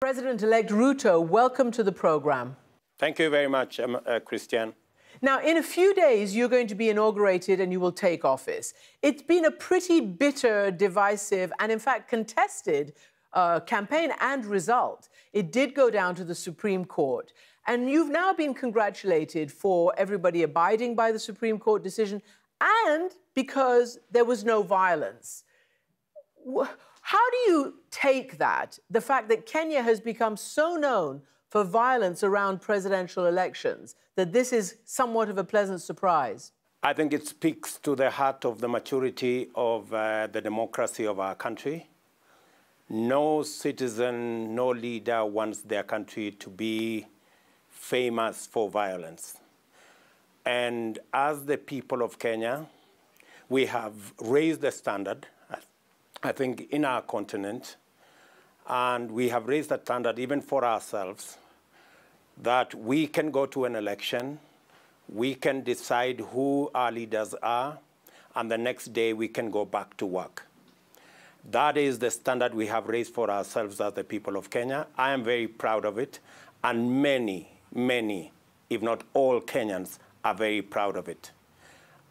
President-elect Ruto, welcome to the program. Thank you very much, Christiane. Now, in a few days, you're going to be inaugurated and you will take office. It's been a pretty bitter, divisive, and in fact contested campaign and result. It did go down to the Supreme Court. And you've now been congratulated for everybody abiding by the Supreme Court decision and because there was no violence. How do you take that, the fact that Kenya has become so known for violence around presidential elections, that this is somewhat of a pleasant surprise? I think it speaks to the heart of the maturity of the democracy of our country. No citizen, no leader wants their country to be famous for violence. And as the people of Kenya, we have raised the standard, I think, in our continent, and we have raised the standard even for ourselves, that we can go to an election, we can decide who our leaders are, and the next day we can go back to work. That is the standard we have raised for ourselves as the people of Kenya. I am very proud of it, and many, if not all Kenyans, are very proud of it.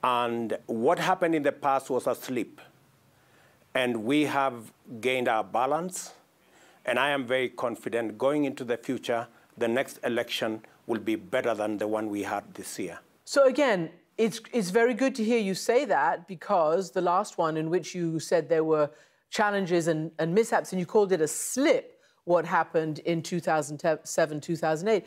And what happened in the past was a slip. And we have gained our balance. And I am very confident going into the future, the next election will be better than the one we had this year. So again, it's very good to hear you say that, because the last one in which you said there were challenges and mishaps, and you called it a slip, what happened in 2007, 2008,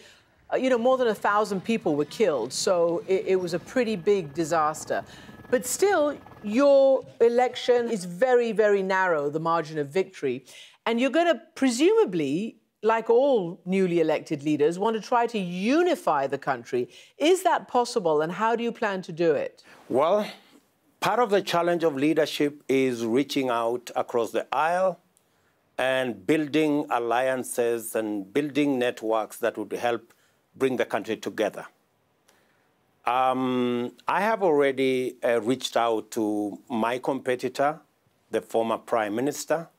more than 1,000 people were killed. So it was a pretty big disaster. But still, your election is very, very narrow, the margin of victory. And you're going to presumably, like all newly elected leaders, want to try to unify the country. Is that possible, and how do you plan to do it? Well, part of the challenge of leadership is reaching out across the aisle and building alliances and building networks that would help bring the country together. I have already reached out to my competitor, the former Prime Minister.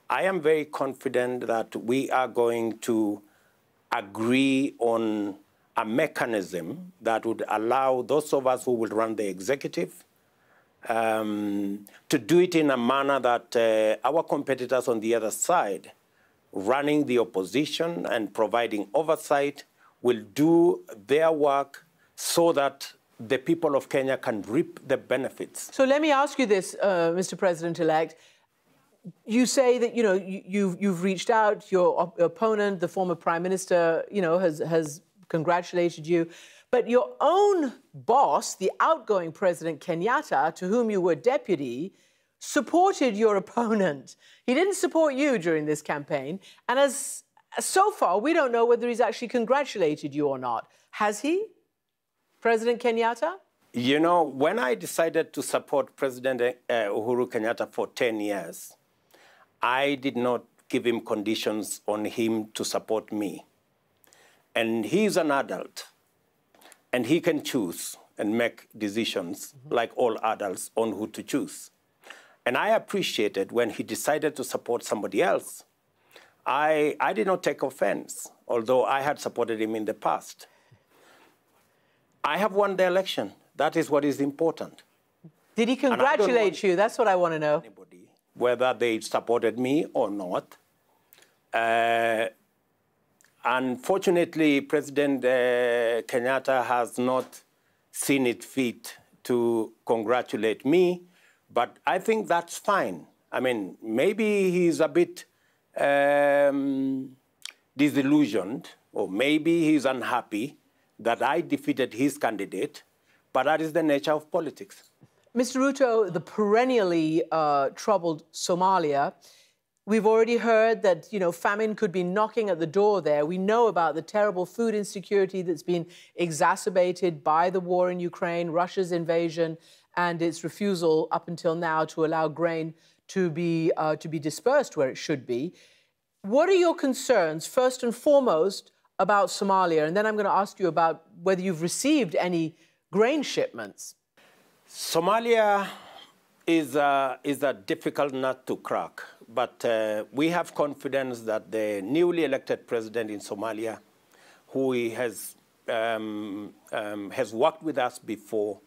I am very confident that we are going to agree on a mechanism that would allow those of us who will run the executive to do it in a manner that our competitors on the other side, running the opposition and providing oversight, will do their work so that the people of Kenya can reap the benefits. So let me ask you this, Mr. President-elect. You say that, you've reached out, your opponent, the former Prime Minister, has congratulated you. But your own boss, the outgoing President Kenyatta, to whom you were deputy, supported your opponent. He didn't support you during this campaign. And so far, we don't know whether he's actually congratulated you or not. Has he, President Kenyatta? When I decided to support President Uhuru Kenyatta for 10 years, I did not give him conditions on him to support me. And he's an adult, and he can choose and make decisions like all adults on who to choose. And I appreciated when he decided to support somebody else. I did not take offense, although I had supported him in the past. I have won the election. That is what is important. Did he congratulate you? That's what I want to know. Anybody, whether they supported me or not. Unfortunately, President Kenyatta has not seen it fit to congratulate me, but I think that's fine. I mean, maybe he's a bit disillusioned, or maybe he's unhappy that I defeated his candidate, but that is the nature of politics. Mr. Ruto, the perennially troubled Somalia, we've already heard that, famine could be knocking at the door there. We know about the terrible food insecurity that's been exacerbated by the war in Ukraine, Russia's invasion, and its refusal up until now to allow grain to be dispersed where it should be. What are your concerns, first and foremost, about Somalia? And then I'm going to ask you about whether you've received any grain shipments. Somalia is a difficult nut to crack but we have confidence that the newly elected president in Somalia, who has worked with us before,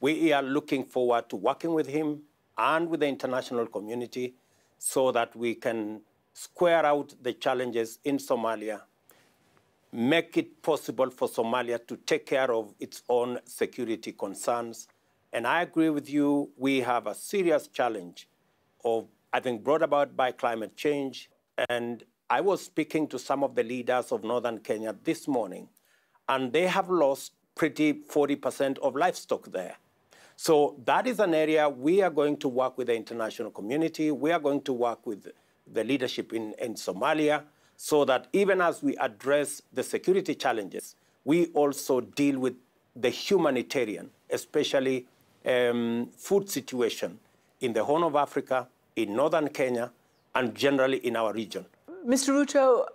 we are looking forward to working with him and with the international community so that we can square out the challenges in Somalia, make it possible for Somalia to take care of its own security concerns. And I agree with you, we have a serious challenge of, I think, brought about by climate change. And I was speaking to some of the leaders of northern Kenya this morning, and they have lost pretty 40% of livestock there. So that is an area we are going to work with the international community. We are going to work with the leadership in Somalia so that even as we address the security challenges, we also deal with the humanitarian, especially food situation in the Horn of Africa, in northern Kenya, and generally in our region. Mr. Ruto,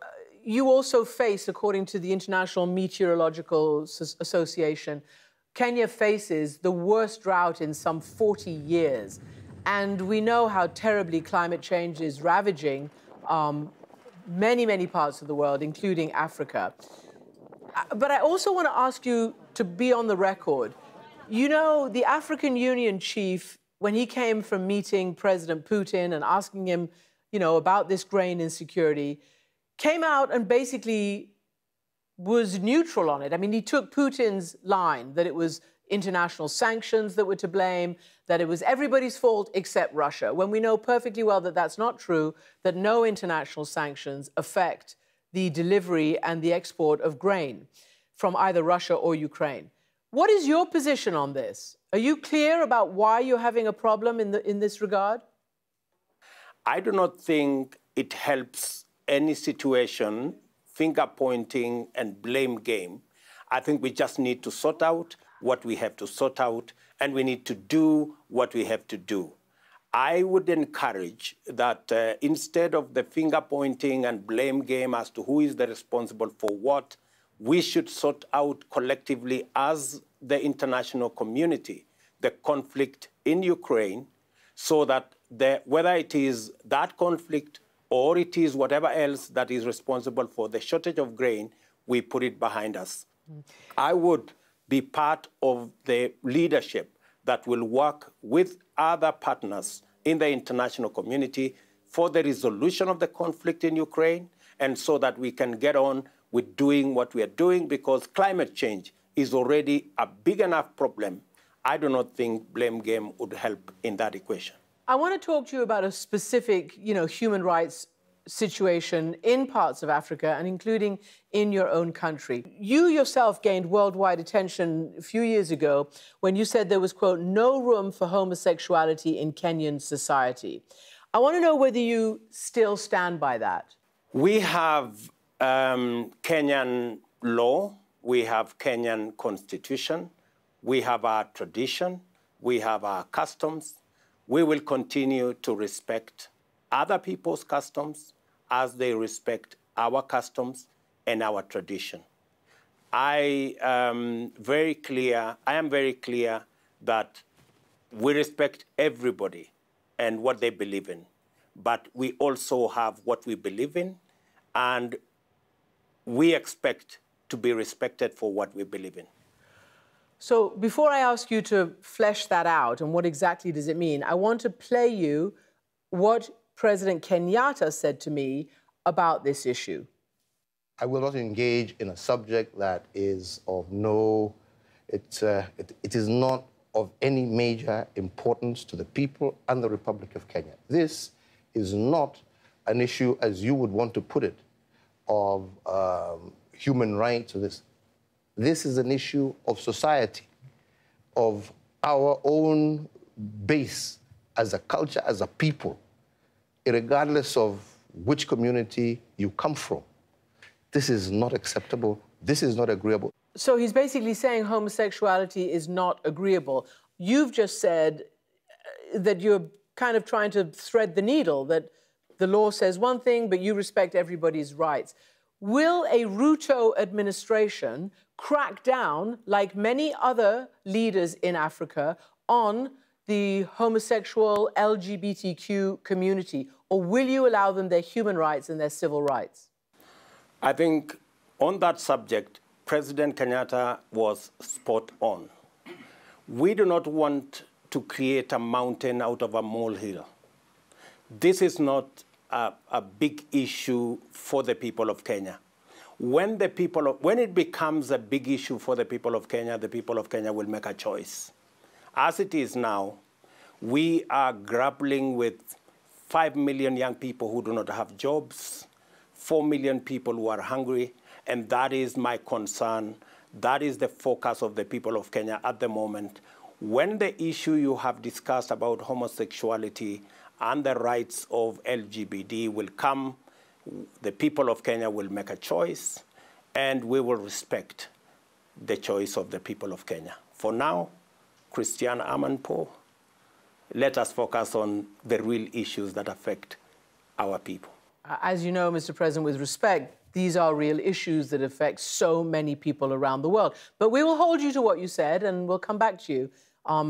you also face, according to the International Meteorological Association, Kenya faces the worst drought in some 40 years. And we know how terribly climate change is ravaging many, many parts of the world, including Africa. But I also want to ask you to be on the record. You know, the African Union chief, when he came from meeting President Putin and asking him, you know, about this grain insecurity, came out and basically was neutral on it. I mean, he took Putin's line that it was international sanctions that were to blame, that it was everybody's fault except Russia, when we know perfectly well that that's not true, that no international sanctions affect the delivery and the export of grain from either Russia or Ukraine. What is your position on this? Are you clear about why you're having a problem in this regard? I do not think it helps any situation, finger-pointing and blame game. I think we just need to sort out what we have to sort out, and we need to do what we have to do. I would encourage that instead of the finger-pointing and blame game as to who is the responsible for what, we should sort out collectively as the international community the conflict in Ukraine so that whether it is that conflict or it is whatever else that is responsible for the shortage of grain, we put it behind us. I would be part of the leadership that will work with other partners in the international community for the resolution of the conflict in Ukraine, and so that we can get on with doing what we are doing, because climate change is already a big enough problem. I do not think blame game would help in that equation. I want to talk to you about a specific, human rights situation in parts of Africa and including in your own country. You yourself gained worldwide attention a few years ago when you said there was, quote, no room for homosexuality in Kenyan society. I want to know whether you still stand by that. We have Kenyan law, we have Kenyan constitution, we have our tradition, we have our customs. We will continue to respect other people's customs as they respect our customs and our tradition. I am very clear that we respect everybody and what they believe in, but we also have what we believe in, and we expect to be respected for what we believe in. So before I ask you to flesh that out and what exactly does it mean, I want to play you what President Kenyatta said to me about this issue. I will not engage in a subject that is of it is not of any major importance to the people and the Republic of Kenya. This is not an issue, as you would want to put it, of human rights or this. This is an issue of society, of our own base as a culture, as a people, regardless of which community you come from. This is not acceptable. This is not agreeable. So he's basically saying homosexuality is not agreeable. You've just said that you're kind of trying to thread the needle, that the law says one thing, but you respect everybody's rights. Will a Ruto administration crack down, like many other leaders in Africa, on the homosexual LGBTQ community, or will you allow them their human rights and their civil rights? I think on that subject, President Kenyatta was spot on. We do not want to create a mountain out of a molehill. This is not a big issue for the people of Kenya. When it becomes a big issue for the people of Kenya will make a choice. As it is now, we are grappling with 5 million young people who do not have jobs, 4 million people who are hungry, and that is my concern. That is the focus of the people of Kenya at the moment. When the issue you have discussed about homosexuality and the rights of LGBT will come, the people of Kenya will make a choice, and we will respect the choice of the people of Kenya. For now, Christiane Amanpour, let us focus on the real issues that affect our people. As you know, Mr. President, with respect, these are real issues that affect so many people around the world. But we will hold you to what you said, and we'll come back to you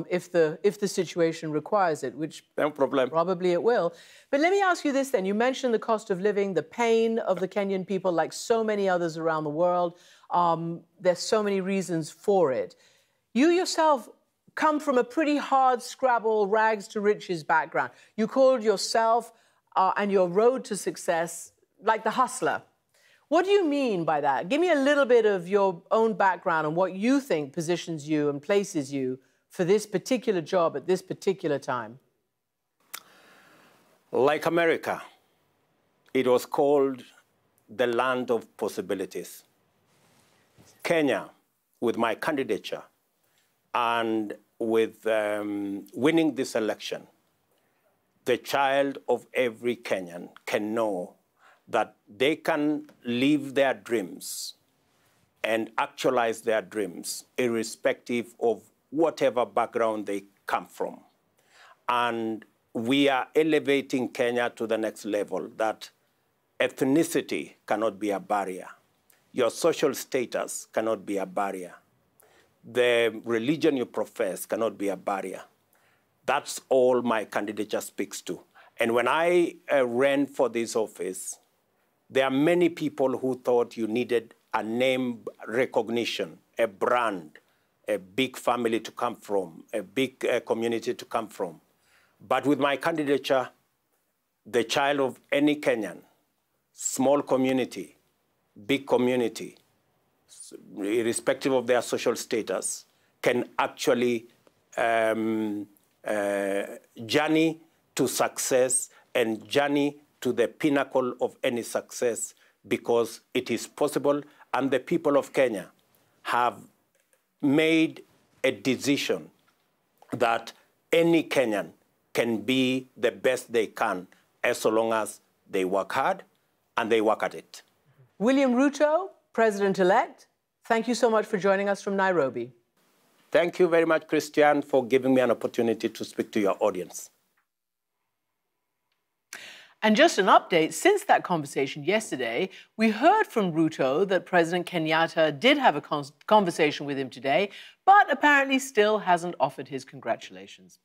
if the situation requires it, which no problem. Probably it will. But let me ask you this then. You mentioned the cost of living, the pain of the Kenyan people, like so many others around the world. There's so many reasons for it. You yourself come from a pretty hard scrabble, rags to riches background. You called yourself and your road to success like the hustler. What do you mean by that? Give me a little bit of your own background and what you think positions you and places you for this particular job at this particular time. Like America, it was called the land of possibilities. Kenya, with my candidature and with winning this election, the child of every Kenyan can know that they can live their dreams and actualize their dreams irrespective of whatever background they come from. And we are elevating Kenya to the next level, that ethnicity cannot be a barrier. Your social status cannot be a barrier. The religion you profess cannot be a barrier. That's all my candidature speaks to. And when I ran for this office, there are many people who thought you needed a name recognition, a brand, a big family to come from, a big community to come from. But with my candidature, the child of any Kenyan, small community, big community, irrespective of their social status, can actually journey to success and journey to the pinnacle of any success, because it is possible, and the people of Kenya have made a decision that any Kenyan can be the best they can as long as they work hard and they work at it. William Ruto, President-elect, thank you so much for joining us from Nairobi. Thank you very much, Christiane, for giving me an opportunity to speak to your audience. And just an update, since that conversation yesterday, we heard from Ruto that President Kenyatta did have a conversation with him today, but apparently still hasn't offered his congratulations.